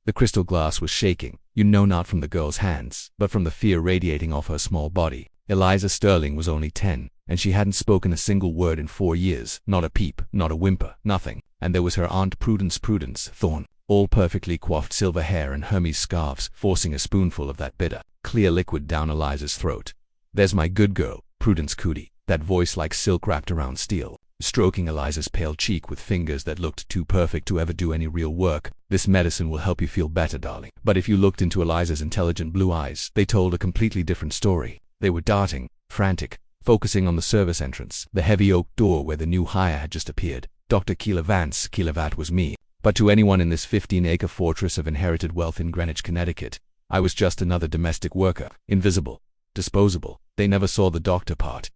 The crystal glass was shaking, not from the girl's hands, but from the fear radiating off her small body. Eliza Sterling was only 10, and she hadn't spoken a single word in 4 years, not a peep, not a whimper, nothing. And there was her Aunt Prudence Thorne, all perfectly coiffed, silver hair and Hermes scarves, forcing a spoonful of that bitter, clear liquid down Eliza's throat. "There's my good girl, Prudence Cootie," that voice like silk wrapped around steel, stroking Eliza's pale cheek with fingers that looked too perfect to ever do any real work. "This medicine will help you feel better, darling." But if you looked into Eliza's intelligent blue eyes, they told a completely different story. They were darting, frantic, focusing on the service entrance, the heavy oak door where the new hire had just appeared. Dr. Keeler Vance, that was me. But to anyone in this 15-acre fortress of inherited wealth in Greenwich, Connecticut, I was just another domestic worker, invisible, disposable. They never saw the doctor part.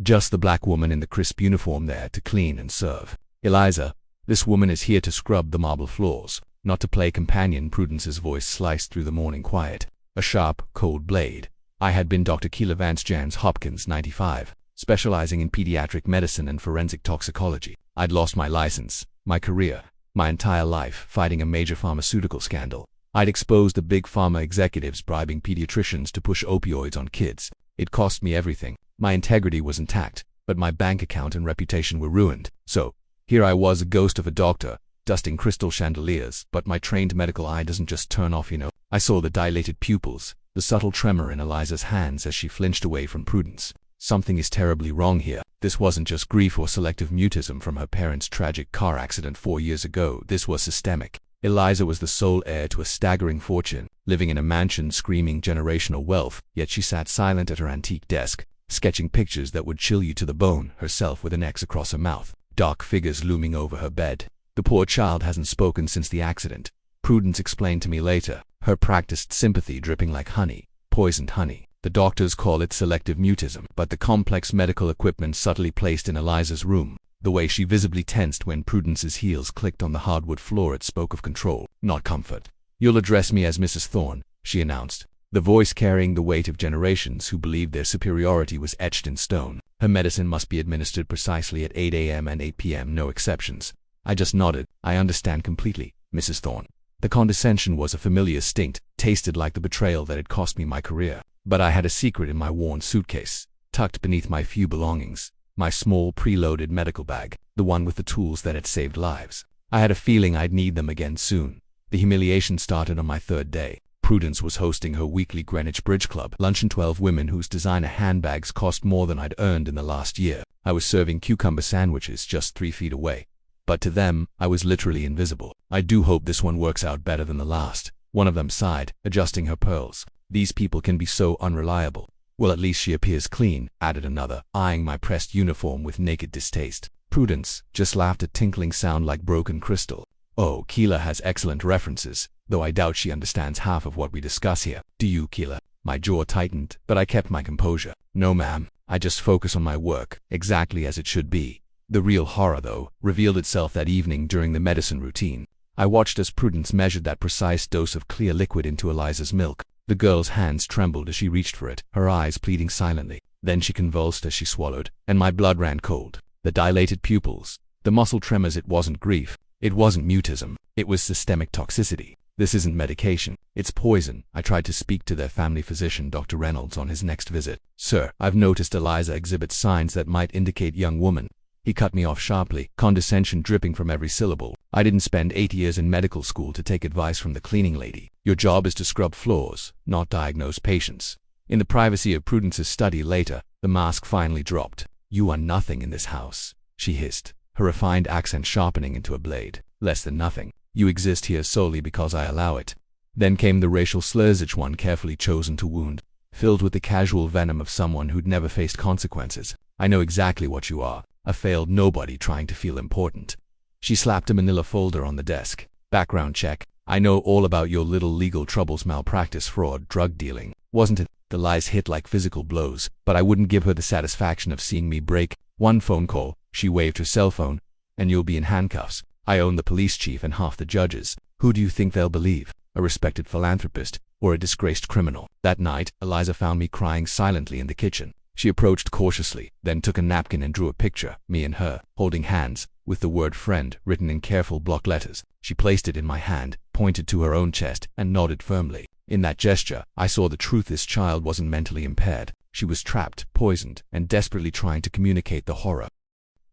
Just the black woman in the crisp uniform there to clean and serve. "Eliza, this woman is here to scrub the marble floors, not to play companion." Prudence's voice sliced through the morning quiet. A sharp, cold blade. I had been Dr. Keeler Vance Johns Hopkins, 95, specializing in pediatric medicine and forensic toxicology. I'd lost my license, my career, my entire life fighting a major pharmaceutical scandal. I'd exposed the big pharma executives bribing pediatricians to push opioids on kids. It cost me everything. My integrity was intact, but my bank account and reputation were ruined. So, here I was, a ghost of a doctor, dusting crystal chandeliers, but my trained medical eye doesn't just turn off, I saw the dilated pupils, the subtle tremor in Eliza's hands as she flinched away from Prudence. Something is terribly wrong here. This wasn't just grief or selective mutism from her parents' tragic car accident 4 years ago. This was systemic. Eliza was the sole heir to a staggering fortune, living in a mansion screaming generational wealth, yet she sat silent at her antique desk, sketching pictures that would chill you to the bone, herself with an X across her mouth, dark figures looming over her bed. "The poor child hasn't spoken since the accident," Prudence explained to me later, her practiced sympathy dripping like honey, poisoned honey. "The doctors call it selective mutism, but the complex medical equipment subtly placed in Eliza's room, the way she visibly tensed when Prudence's heels clicked on the hardwood floor, it spoke of control, not comfort. "You'll address me as Mrs. Thorne," she announced, the voice carrying the weight of generations who believed their superiority was etched in stone. "Her medicine must be administered precisely at 8 a.m. and 8 p.m., no exceptions." I just nodded. "I understand completely, Mrs. Thorne." The condescension was a familiar stink, tasted like the betrayal that had cost me my career. But I had a secret in my worn suitcase, tucked beneath my few belongings, my small preloaded medical bag, the one with the tools that had saved lives. I had a feeling I'd need them again soon. The humiliation started on my 3rd day. Prudence was hosting her weekly Greenwich Bridge Club luncheon, 12 women whose designer handbags cost more than I'd earned in the last year. I was serving cucumber sandwiches just 3 feet away. But to them, I was literally invisible. "I do hope this one works out better than the last," one of them sighed, adjusting her pearls. "These people can be so unreliable." "Well, at least she appears clean," added another, eyeing my pressed uniform with naked distaste. Prudence just laughed, a tinkling sound like broken crystal. "Oh, Keeler has excellent references, though I doubt she understands half of what we discuss here." "Do you, Keeler?" My jaw tightened, but I kept my composure. "No, ma'am. I just focus on my work, exactly as it should be." The real horror, though, revealed itself that evening during the medicine routine. I watched as Prudence measured that precise dose of clear liquid into Eliza's milk. The girl's hands trembled as she reached for it, her eyes pleading silently. Then she convulsed as she swallowed, and my blood ran cold. The dilated pupils, the muscle tremors, it wasn't grief. It wasn't mutism. It was systemic toxicity. "This isn't medication. It's poison." I tried to speak to their family physician, Dr. Reynolds, on his next visit. "Sir, I've noticed Eliza exhibits signs that might indicate young woman." He cut me off sharply, condescension dripping from every syllable. "I didn't spend 8 years in medical school to take advice from the cleaning lady. Your job is to scrub floors, not diagnose patients." In the privacy of Prudence's study later, the mask finally dropped. "You are nothing in this house," she hissed, her refined accent sharpening into a blade. "Less than nothing. You exist here solely because I allow it." Then came the racial slurs, each one carefully chosen to wound, filled with the casual venom of someone who'd never faced consequences. "I know exactly what you are. A failed nobody trying to feel important." She slapped a manila folder on the desk. "Background check. I know all about your little legal troubles, malpractice, fraud, drug dealing. Wasn't it?" The lies hit like physical blows, but I wouldn't give her the satisfaction of seeing me break. "One phone call," she waved her cell phone, "and you'll be in handcuffs. I own the police chief and half the judges. Who do you think they'll believe? A respected philanthropist or a disgraced criminal?" That night, Eliza found me crying silently in the kitchen. She approached cautiously, then took a napkin and drew a picture, me and her, holding hands, with the word friend written in careful block letters. She placed it in my hand, pointed to her own chest, and nodded firmly. In that gesture, I saw the truth. This child wasn't mentally impaired. She was trapped, poisoned, and desperately trying to communicate the horror.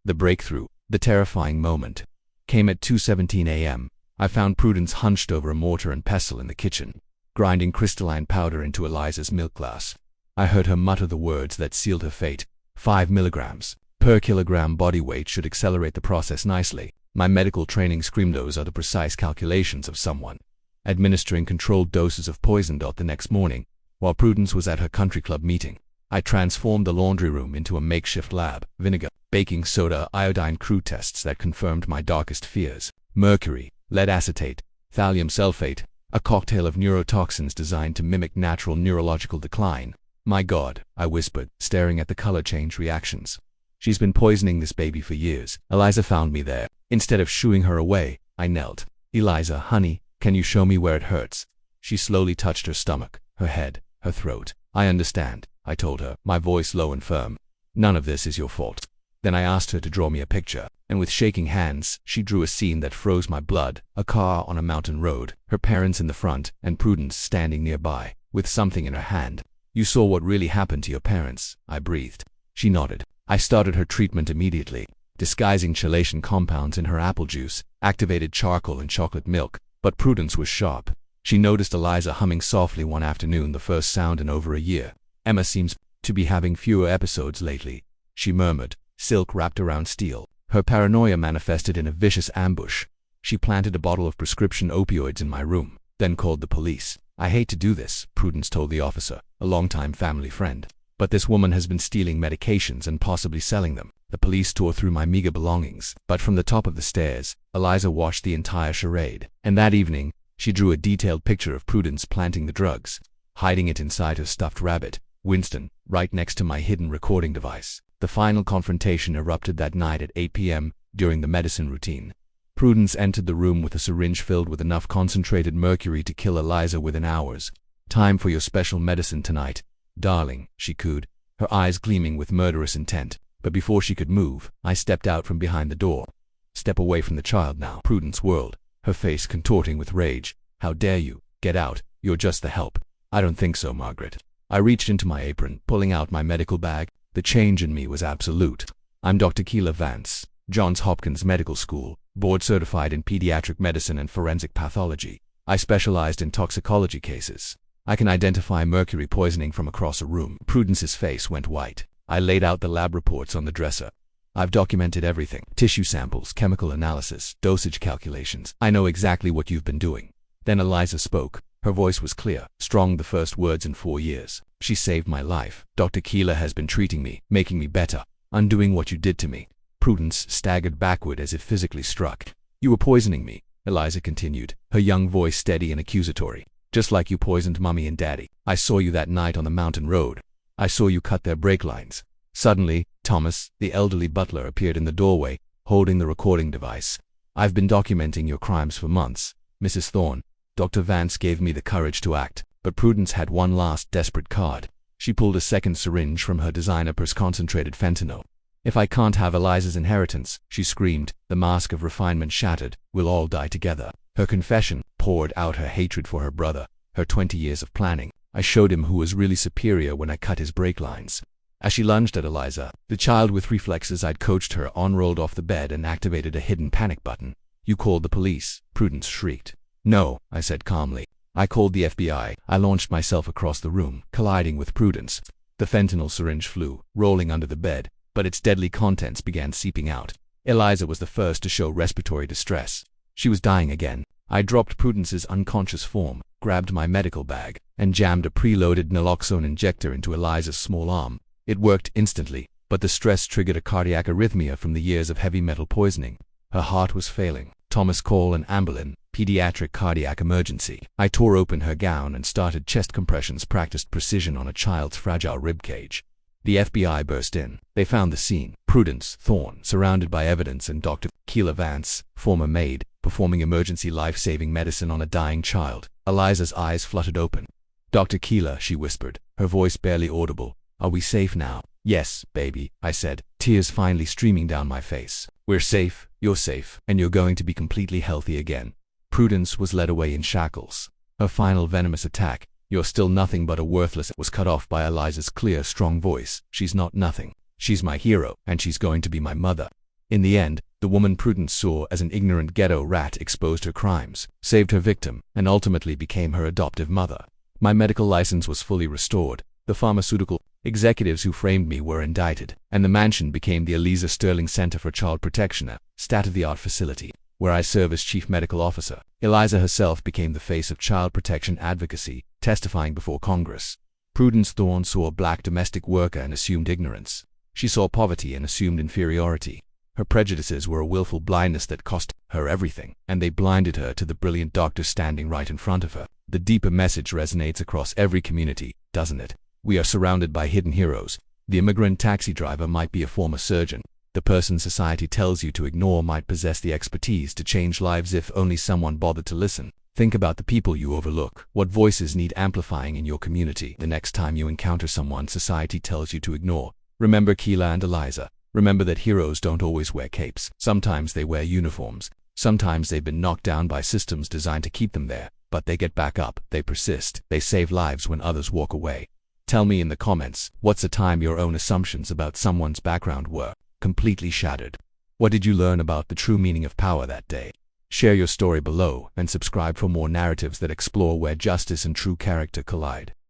The breakthrough, the terrifying moment, came at 2:17 a.m. I found Prudence hunched over a mortar and pestle in the kitchen, grinding crystalline powder into Eliza's milk glass. I heard her mutter the words that sealed her fate. 5 milligrams per kilogram body weight should accelerate the process nicely. My medical training screamed those are the precise calculations of someone administering controlled doses of poison. The next morning, while Prudence was at her country club meeting, I transformed the laundry room into a makeshift lab. Vinegar, baking soda, iodine, crude tests that confirmed my darkest fears. Mercury, lead acetate, thallium sulfate, a cocktail of neurotoxins designed to mimic natural neurological decline. My God, I whispered, staring at the color change reactions. She's been poisoning this baby for years. Eliza found me there. Instead of shooing her away, I knelt. Eliza, honey, can you show me where it hurts? She slowly touched her stomach, her head, her throat. I understand, I told her, my voice low and firm. None of this is your fault. Then I asked her to draw me a picture, and with shaking hands, she drew a scene that froze my blood. A car on a mountain road, her parents in the front, and Prudence standing nearby, with something in her hand. You saw what really happened to your parents, I breathed. She nodded. I started her treatment immediately, disguising chelation compounds in her apple juice, activated charcoal and chocolate milk. But Prudence was sharp. She noticed Eliza humming softly one afternoon, the first sound in over a year. Emma seems to be having fewer episodes lately, she murmured, silk wrapped around steel. Her paranoia manifested in a vicious ambush. She planted a bottle of prescription opioids in my room, then called the police. I hate to do this, Prudence told the officer, a longtime family friend, but this woman has been stealing medications and possibly selling them. The police tore through my meager belongings, but from the top of the stairs, Eliza watched the entire charade. And that evening, she drew a detailed picture of Prudence planting the drugs, hiding it inside her stuffed rabbit, Winston, right next to my hidden recording device. The final confrontation erupted that night at 8 p.m. during the medicine routine. Prudence entered the room with a syringe filled with enough concentrated mercury to kill Eliza within hours. Time for your special medicine tonight, darling, she cooed, her eyes gleaming with murderous intent. But before she could move, I stepped out from behind the door. Step away from the child now. Prudence whirled, her face contorting with rage. How dare you? Get out. You're just the help. I don't think so, Margaret. I reached into my apron, pulling out my medical bag. The change in me was absolute. I'm Dr. Keila Vance, Johns Hopkins Medical School, board certified in pediatric medicine and forensic pathology. I specialized in toxicology cases. I can identify mercury poisoning from across a room. Prudence's face went white. I laid out the lab reports on the dresser. I've documented everything. Tissue samples, chemical analysis, dosage calculations. I know exactly what you've been doing. Then Eliza spoke. Her voice was clear, strong, the first words in 4 years. She saved my life. Dr. Keila has been treating me, making me better, undoing what you did to me. Prudence staggered backward as if physically struck. You were poisoning me, Eliza continued, her young voice steady and accusatory. Just like you poisoned Mommy and Daddy. I saw you that night on the mountain road. I saw you cut their brake lines. Suddenly, Thomas, the elderly butler, appeared in the doorway, holding the recording device. I've been documenting your crimes for months, Mrs. Thorne. Dr. Vance gave me the courage to act, but Prudence had one last desperate card. She pulled a second syringe from her designer purse, concentrated fentanyl. If I can't have Eliza's inheritance, she screamed, the mask of refinement shattered, we'll all die together. Her confession poured out her hatred for her brother, her 20 years of planning. I showed him who was really superior when I cut his brake lines. As she lunged at Eliza, the child with reflexes I'd coached her on rolled off the bed and activated a hidden panic button. You called the police, Prudence shrieked. No, I said calmly. I called the FBI. I launched myself across the room, colliding with Prudence. The fentanyl syringe flew, rolling under the bed, but its deadly contents began seeping out. Eliza was the first to show respiratory distress. She was dying again. I dropped Prudence's unconscious form, grabbed my medical bag, and jammed a preloaded naloxone injector into Eliza's small arm. It worked instantly, but the stress triggered a cardiac arrhythmia from the years of heavy metal poisoning. Her heart was failing. Thomas, call an ambulance. Pediatric cardiac emergency. I tore open her gown and started chest compressions, practiced precision on a child's fragile ribcage. The FBI burst in. They found the scene. Prudence Thorne, surrounded by evidence, and Dr. Keila Vance, former maid, performing emergency life-saving medicine on a dying child. Eliza's eyes fluttered open. Dr. Keila, she whispered, her voice barely audible. Are we safe now? Yes, baby, I said, tears finally streaming down my face. We're safe, you're safe, and you're going to be completely healthy again. Prudence was led away in shackles. Her final venomous attack, "You're still nothing but a worthless," was cut off by Eliza's clear, strong voice. She's not nothing. She's my hero, and she's going to be my mother. In the end, the woman Prudence saw as an ignorant ghetto rat exposed her crimes, saved her victim, and ultimately became her adoptive mother. My medical license was fully restored. The pharmaceutical executives who framed me were indicted, and the mansion became the Eliza Sterling Center for Child Protection, a state-of-the-art facility, where I serve as chief medical officer. Eliza herself became the face of child protection advocacy, testifying before Congress. Prudence Thorne saw a black domestic worker and assumed ignorance. She saw poverty and assumed inferiority. Her prejudices were a willful blindness that cost her everything, and they blinded her to the brilliant doctor standing right in front of her. The deeper message resonates across every community, doesn't it? We are surrounded by hidden heroes. The immigrant taxi driver might be a former surgeon. The person society tells you to ignore might possess the expertise to change lives if only someone bothered to listen. Think about the people you overlook. What voices need amplifying in your community? The next time you encounter someone society tells you to ignore, remember Keela and Eliza. Remember that heroes don't always wear capes. Sometimes they wear uniforms. Sometimes they've been knocked down by systems designed to keep them there. But they get back up. They persist. They save lives when others walk away. Tell me in the comments, what's a time your own assumptions about someone's background were completely shattered? What did you learn about the true meaning of power that day? Share your story below and subscribe for more narratives that explore where justice and true character collide.